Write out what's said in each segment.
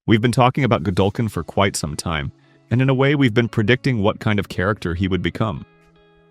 We've been talking about Godolkin for quite some time, and in a way we've been predicting what kind of character he would become.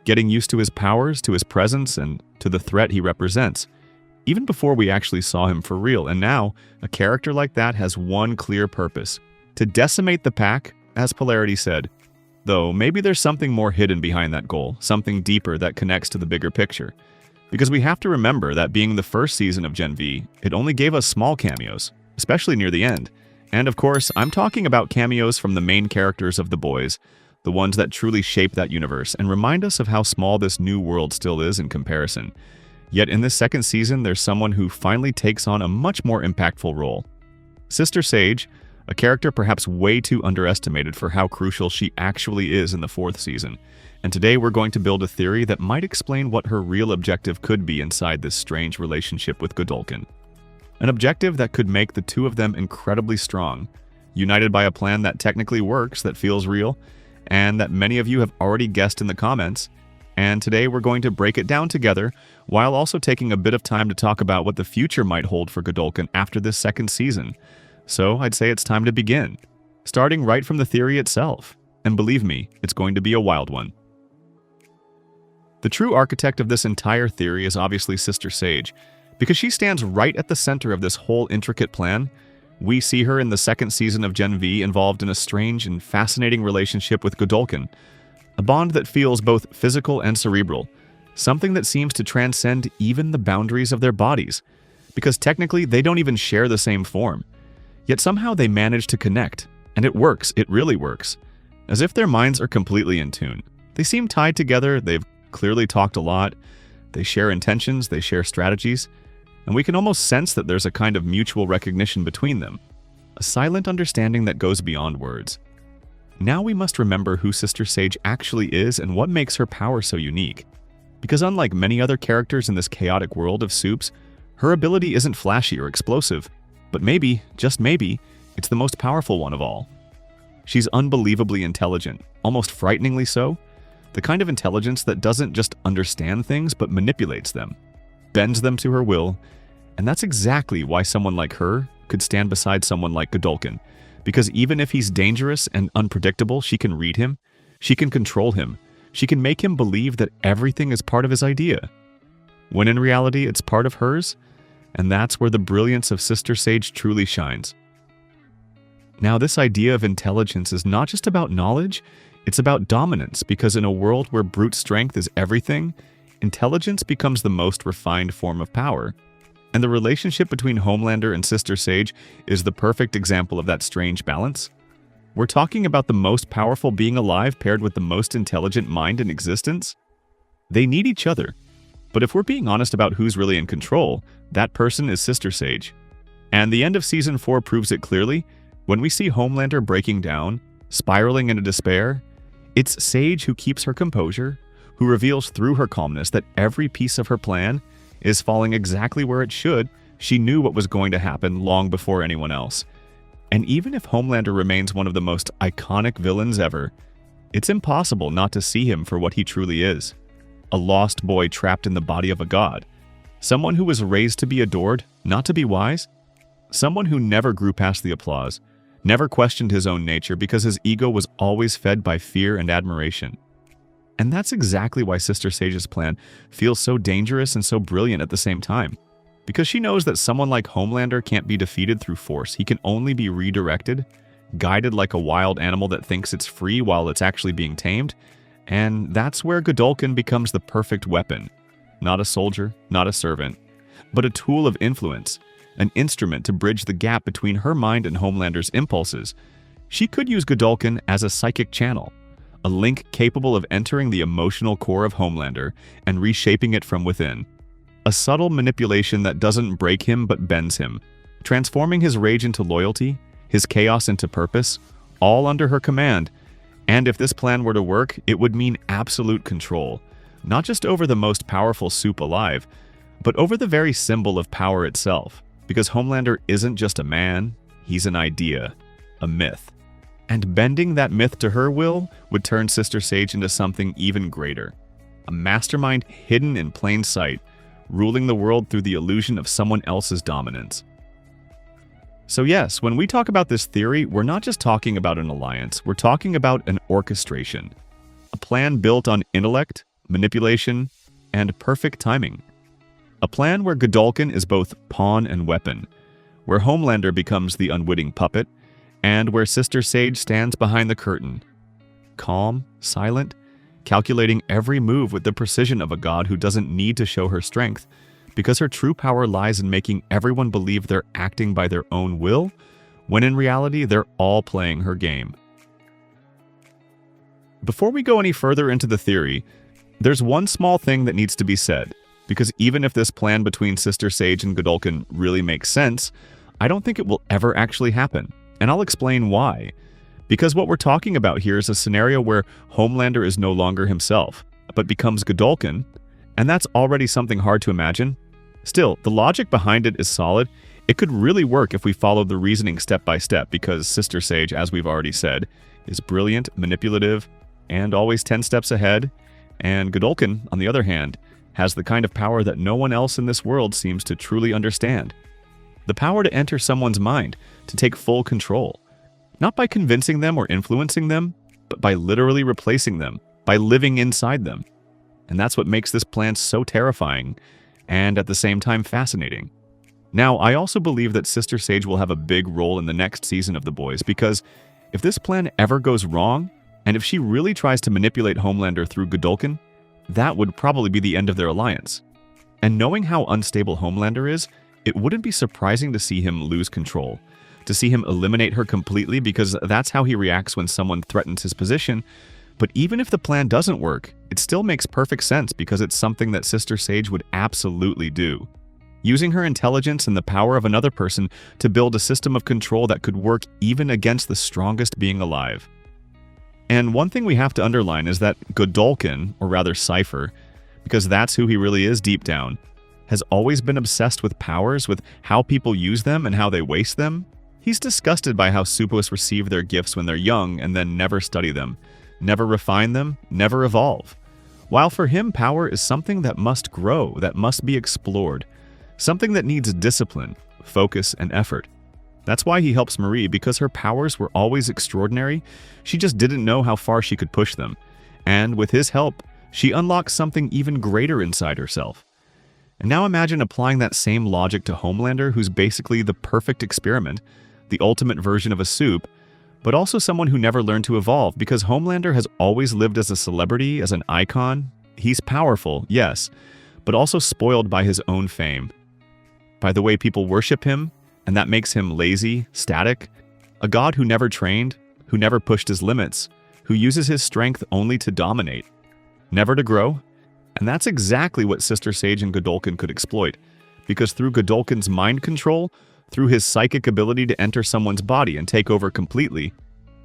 Getting used to his powers, to his presence, and to the threat he represents, even before we actually saw him for real. And now, a character like that has one clear purpose: to decimate the pack, as Polarity said. Though maybe there's something more hidden behind that goal, something deeper that connects to the bigger picture. Because we have to remember that being the first season of Gen V, it only gave us small cameos, especially near the end. And of course, I'm talking about cameos from the main characters of The Boys, the ones that truly shape that universe and remind us of how small this new world still is in comparison. Yet in this second season, there's someone who finally takes on a much more impactful role. Sister Sage, a character perhaps way too underestimated for how crucial she actually is in the fourth season. And today we're going to build a theory that might explain what her real objective could be inside this strange relationship with Godolkin. An objective that could make the two of them incredibly strong, united by a plan that technically works, that feels real, and that many of you have already guessed in the comments. And today we're going to break it down together, while also taking a bit of time to talk about what the future might hold for Godolkin after this second season. So I'd say it's time to begin, starting right from the theory itself. And believe me, it's going to be a wild one. The true architect of this entire theory is obviously Sister Sage, because she stands right at the center of this whole intricate plan. We see her in the second season of Gen V involved in a strange and fascinating relationship with Godolkin, a bond that feels both physical and cerebral, something that seems to transcend even the boundaries of their bodies, because technically they don't even share the same form. Yet somehow they manage to connect, and it works, it really works, as if their minds are completely in tune. They seem tied together, they've clearly talked a lot, they share intentions, they share strategies, and we can almost sense that there's a kind of mutual recognition between them, a silent understanding that goes beyond words. Now we must remember who Sister Sage actually is and what makes her power so unique. Because unlike many other characters in this chaotic world of soups, her ability isn't flashy or explosive, but maybe, just maybe, it's the most powerful one of all. She's unbelievably intelligent, almost frighteningly so, the kind of intelligence that doesn't just understand things but manipulates them, bends them to her will, and that's exactly why someone like her could stand beside someone like Godolkin, because even if he's dangerous and unpredictable, she can read him, she can control him, she can make him believe that everything is part of his idea, when in reality it's part of hers, and that's where the brilliance of Sister Sage truly shines. Now, this idea of intelligence is not just about knowledge, it's about dominance, because in a world where brute strength is everything, intelligence becomes the most refined form of power. And the relationship between Homelander and Sister Sage is the perfect example of that strange balance. We're talking about the most powerful being alive paired with the most intelligent mind in existence. They need each other. But if we're being honest about who's really in control, that person is Sister Sage. And the end of Season 4 proves it clearly. When we see Homelander breaking down, spiraling into despair, it's Sage who keeps her composure, who reveals through her calmness that every piece of her plan is falling exactly where it should. She knew what was going to happen long before anyone else. And even if Homelander remains one of the most iconic villains ever, it's impossible not to see him for what he truly is. A lost boy trapped in the body of a god. Someone who was raised to be adored, not to be wise. Someone who never grew past the applause, never questioned his own nature because his ego was always fed by fear and admiration. And that's exactly why Sister Sage's plan feels so dangerous and so brilliant at the same time. Because she knows that someone like Homelander can't be defeated through force. He can only be redirected, guided like a wild animal that thinks it's free while it's actually being tamed. And that's where Godolkin becomes the perfect weapon. Not a soldier, not a servant, but a tool of influence, an instrument to bridge the gap between her mind and Homelander's impulses. She could use Godolkin as a psychic channel, a link capable of entering the emotional core of Homelander and reshaping it from within. A subtle manipulation that doesn't break him but bends him, transforming his rage into loyalty, his chaos into purpose, all under her command. And if this plan were to work, it would mean absolute control, not just over the most powerful soup alive, but over the very symbol of power itself. Because Homelander isn't just a man, he's an idea, a myth. And bending that myth to her will would turn Sister Sage into something even greater. A mastermind hidden in plain sight, ruling the world through the illusion of someone else's dominance. So yes, when we talk about this theory, we're not just talking about an alliance, we're talking about an orchestration. A plan built on intellect, manipulation, and perfect timing. A plan where Godolkin is both pawn and weapon, where Homelander becomes the unwitting puppet, and where Sister Sage stands behind the curtain. Calm, silent, calculating every move with the precision of a god who doesn't need to show her strength, because her true power lies in making everyone believe they're acting by their own will, when in reality they're all playing her game. Before we go any further into the theory, there's one small thing that needs to be said, because even if this plan between Sister Sage and Godolkin really makes sense, I don't think it will ever actually happen, and I'll explain why. Because what we're talking about here is a scenario where Homelander is no longer himself, but becomes Godolkin, and that's already something hard to imagine. Still, the logic behind it is solid. It could really work if we followed the reasoning step by step, because Sister Sage, as we've already said, is brilliant, manipulative, and always 10 steps ahead, and Godolkin, on the other hand, has the kind of power that no one else in this world seems to truly understand. The power to enter someone's mind, to take full control. Not by convincing them or influencing them, but by literally replacing them, by living inside them. And that's what makes this plan so terrifying, and at the same time fascinating. Now, I also believe that Sister Sage will have a big role in the next season of The Boys, because if this plan ever goes wrong, and if she really tries to manipulate Homelander through Godolkin, that would probably be the end of their alliance. And knowing how unstable Homelander is, it wouldn't be surprising to see him lose control, to see him eliminate her completely, because that's how he reacts when someone threatens his position. But even if the plan doesn't work, it still makes perfect sense because it's something that Sister Sage would absolutely do. Using her intelligence and the power of another person to build a system of control that could work even against the strongest being alive. And one thing we have to underline is that Godolkin, or rather Cypher, because that's who he really is deep down, has always been obsessed with powers, with how people use them and how they waste them. He's disgusted by how Supos receive their gifts when they're young and then never study them, never refine them, never evolve. While for him, power is something that must grow, that must be explored, something that needs discipline, focus, and effort. That's why he helps Marie, because her powers were always extraordinary. She just didn't know how far she could push them. And with his help, she unlocks something even greater inside herself. And now imagine applying that same logic to Homelander, who's basically the perfect experiment, the ultimate version of a soup, but also someone who never learned to evolve, because Homelander has always lived as a celebrity, as an icon. He's powerful, yes, but also spoiled by his own fame, by the way people worship him, and that makes him lazy, static, a god who never trained, who never pushed his limits, who uses his strength only to dominate, never to grow. And that's exactly what Sister Sage and Godolkin could exploit, because through Godolkin's mind control, through his psychic ability to enter someone's body and take over completely,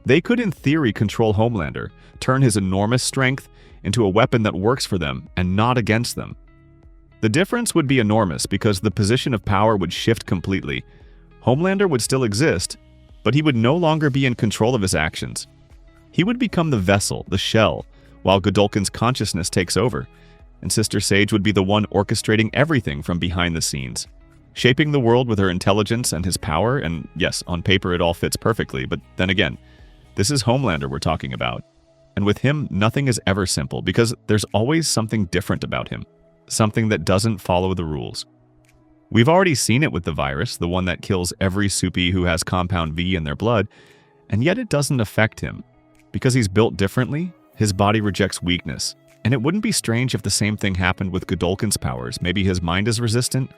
they could in theory control Homelander, turn his enormous strength into a weapon that works for them and not against them. The difference would be enormous because the position of power would shift completely. Homelander would still exist, but he would no longer be in control of his actions. He would become the vessel, the shell, while Godolkin's consciousness takes over, and Sister Sage would be the one orchestrating everything from behind the scenes, shaping the world with her intelligence and his power. And yes, on paper it all fits perfectly, but then again, this is Homelander we're talking about. And with him, nothing is ever simple, because there's always something different about him, something that doesn't follow the rules. We've already seen it with the virus, the one that kills every soupy who has compound V in their blood, and yet it doesn't affect him. Because he's built differently, his body rejects weakness. And it wouldn't be strange if the same thing happened with Godolkin's powers. Maybe his mind is resistant,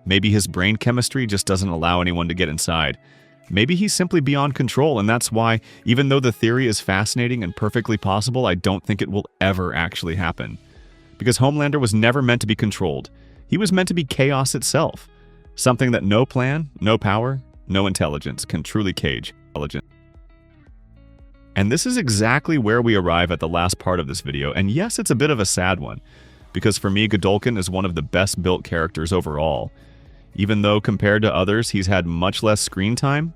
maybe his brain chemistry just doesn't allow anyone to get inside. Maybe he's simply beyond control, and that's why, even though the theory is fascinating and perfectly possible, I don't think it will ever actually happen. Because Homelander was never meant to be controlled. He was meant to be chaos itself. Something that no plan, no power, no intelligence can truly cage. And this is exactly where we arrive at the last part of this video, and yes, it's a bit of a sad one, because for me, Godolkin is one of the best built characters overall. Even though compared to others, he's had much less screen time,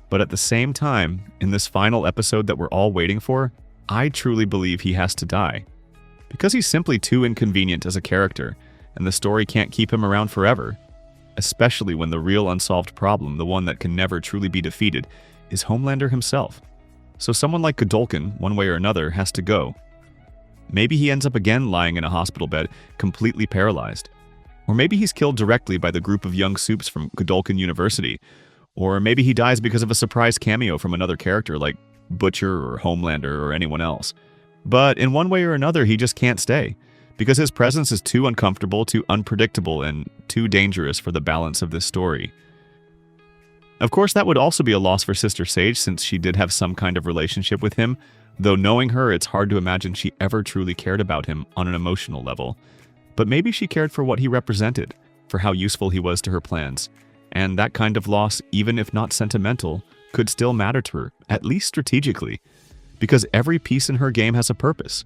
but at the same time, in this final episode that we're all waiting for, I truly believe he has to die. Because he's simply too inconvenient as a character, and the story can't keep him around forever. especially when the real unsolved problem, the one that can never truly be defeated, is Homelander himself. So someone like Godolkin, one way or another, has to go. Maybe he ends up again lying in a hospital bed, completely paralyzed. Or maybe he's killed directly by the group of young supes from Godolkin University. Or maybe he dies because of a surprise cameo from another character like Butcher or Homelander or anyone else. But in one way or another, he just can't stay, because his presence is too uncomfortable, too unpredictable, and too dangerous for the balance of this story. Of course, that would also be a loss for Sister Sage, since she did have some kind of relationship with him, though knowing her, it's hard to imagine she ever truly cared about him on an emotional level. But maybe she cared for what he represented, for how useful he was to her plans, and that kind of loss, even if not sentimental, could still matter to her, at least strategically, because every piece in her game has a purpose.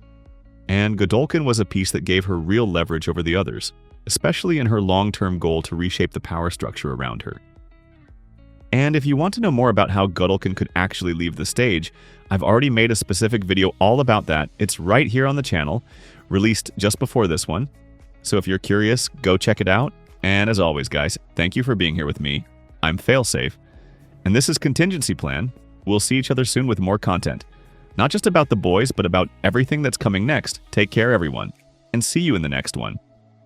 And Godolkin was a piece that gave her real leverage over the others, especially in her long-term goal to reshape the power structure around her. And if you want to know more about how Godolkin could actually leave the stage, I've already made a specific video all about that. It's right here on the channel, released just before this one. So if you're curious, go check it out. And as always, guys, thank you for being here with me. I'm Failsafe, and this is Contingency Plan. We'll see each other soon with more content. Not just about the boys, but about everything that's coming next. Take care, everyone, and see you in the next one.